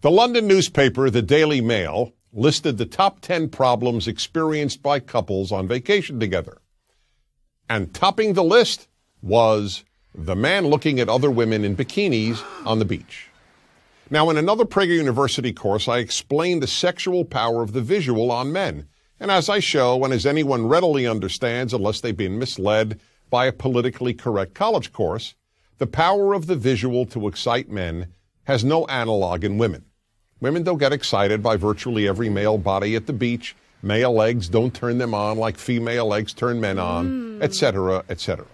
The London newspaper, the Daily Mail, listed the top 10 problems experienced by couples on vacation together. And topping the list was the man looking at other women in bikinis on the beach. Now, in another Prager University course, I explained the sexual power of the visual on men. And as I show, and as anyone readily understands, unless they've been misled by a politically correct college course, the power of the visual to excite men has no analog in women. Women don't get excited by virtually every male body at the beach. Male legs don't turn them on like female legs turn men on, etc., etc.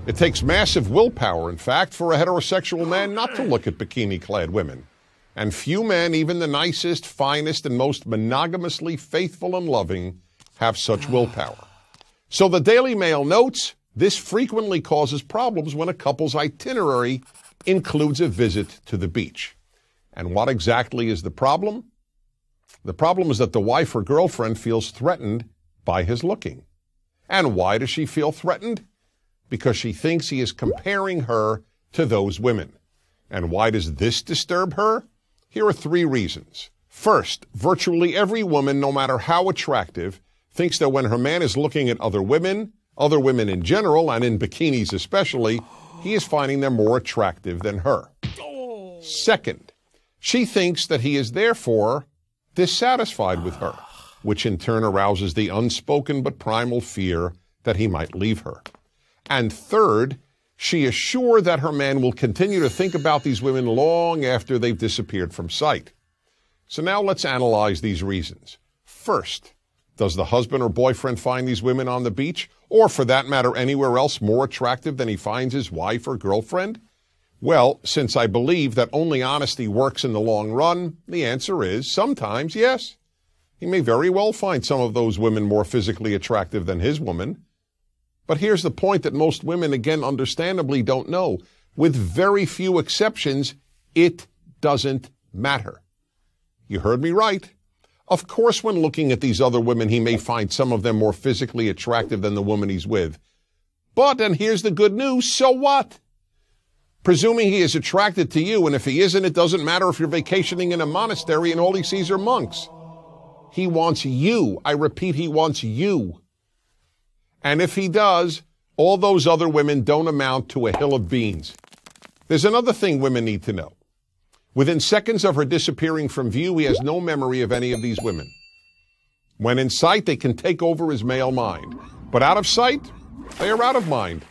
It takes massive willpower, in fact, for a heterosexual man not to look at bikini-clad women. And few men, even the nicest, finest, and most monogamously faithful and loving, have such willpower. So the Daily Mail notes, this frequently causes problems when a couple's itinerary includes a visit to the beach. And what exactly is the problem? The problem is that the wife or girlfriend feels threatened by his looking. And why does she feel threatened? Because she thinks he is comparing her to those women. And why does this disturb her? Here are 3 reasons. First, virtually every woman, no matter how attractive, thinks that when her man is looking at other women in general, and in bikinis especially, he is finding them more attractive than her. Second, she thinks that he is therefore dissatisfied with her, which in turn arouses the unspoken but primal fear that he might leave her. And third, she is sure that her man will continue to think about these women long after they've disappeared from sight. So now let's analyze these reasons. First, does the husband or boyfriend find these women on the beach, or for that matter anywhere else, more attractive than he finds his wife or girlfriend? Well, since I believe that only honesty works in the long run, the answer is sometimes yes. He may very well find some of those women more physically attractive than his woman. But here's the point that most women, again, understandably don't know. With very few exceptions, it doesn't matter. You heard me right. Of course, when looking at these other women, he may find some of them more physically attractive than the woman he's with. But, and here's the good news, so what? Presuming he is attracted to you, and if he isn't, it doesn't matter if you're vacationing in a monastery and all he sees are monks. He wants you. I repeat, he wants you. And if he does, all those other women don't amount to a hill of beans. There's another thing women need to know. Within seconds of her disappearing from view, he has no memory of any of these women. When in sight, they can take over his male mind. But out of sight, they are out of mind.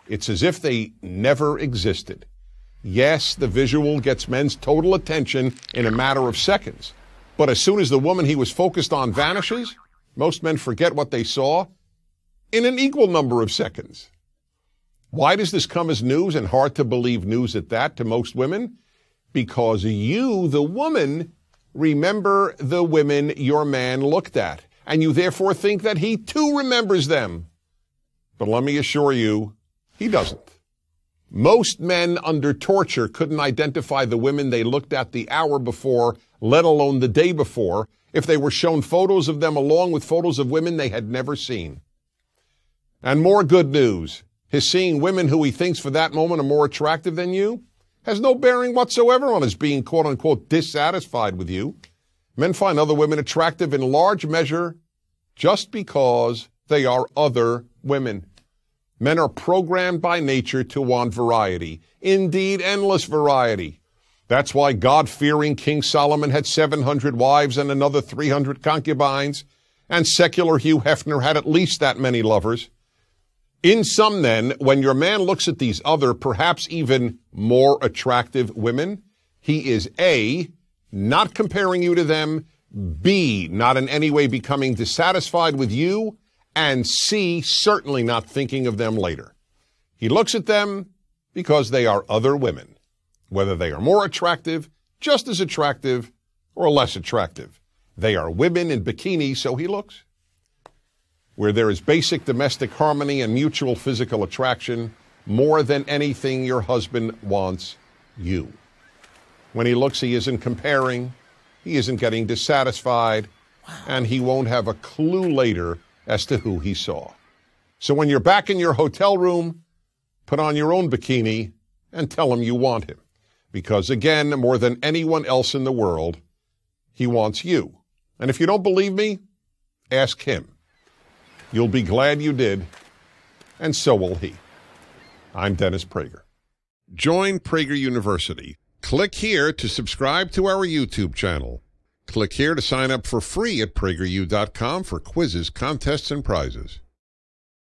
It's as if they never existed. Yes, the visual gets men's total attention in a matter of seconds. But as soon as the woman he was focused on vanishes, most men forget what they saw in an equal number of seconds. Why does this come as news, and hard to believe news at that, to most women? Because you, the woman, remember the women your man looked at, and you therefore think that he too remembers them. But let me assure you, he doesn't. Most men under torture couldn't identify the women they looked at the hour before, let alone the day before, if they were shown photos of them along with photos of women they had never seen. And more good news, his seeing women who he thinks for that moment are more attractive than you has no bearing whatsoever on his being quote-unquote dissatisfied with you. Men find other women attractive in large measure just because they are other women. Men are programmed by nature to want variety, indeed endless variety. That's why God-fearing King Solomon had 700 wives and another 300 concubines, and secular Hugh Hefner had at least that many lovers. In sum, then, when your man looks at these other, perhaps even more attractive women, he is A, not comparing you to them, B, not in any way becoming dissatisfied with you, and C, certainly not thinking of them later. He looks at them because they are other women, whether they are more attractive, just as attractive, or less attractive. They are women in bikinis, so he looks. Where there is basic domestic harmony and mutual physical attraction, more than anything, your husband wants you. When he looks, he isn't comparing, he isn't getting dissatisfied, and he won't have a clue later as to who he saw. So when you're back in your hotel room, put on your own bikini and tell him you want him. Because again, more than anyone else in the world, he wants you. And if you don't believe me, ask him. You'll be glad you did, and so will he. I'm Dennis Prager. Join Prager University. Click here to subscribe to our YouTube channel. Click here to sign up for free at prageru.com for quizzes, contests, and prizes.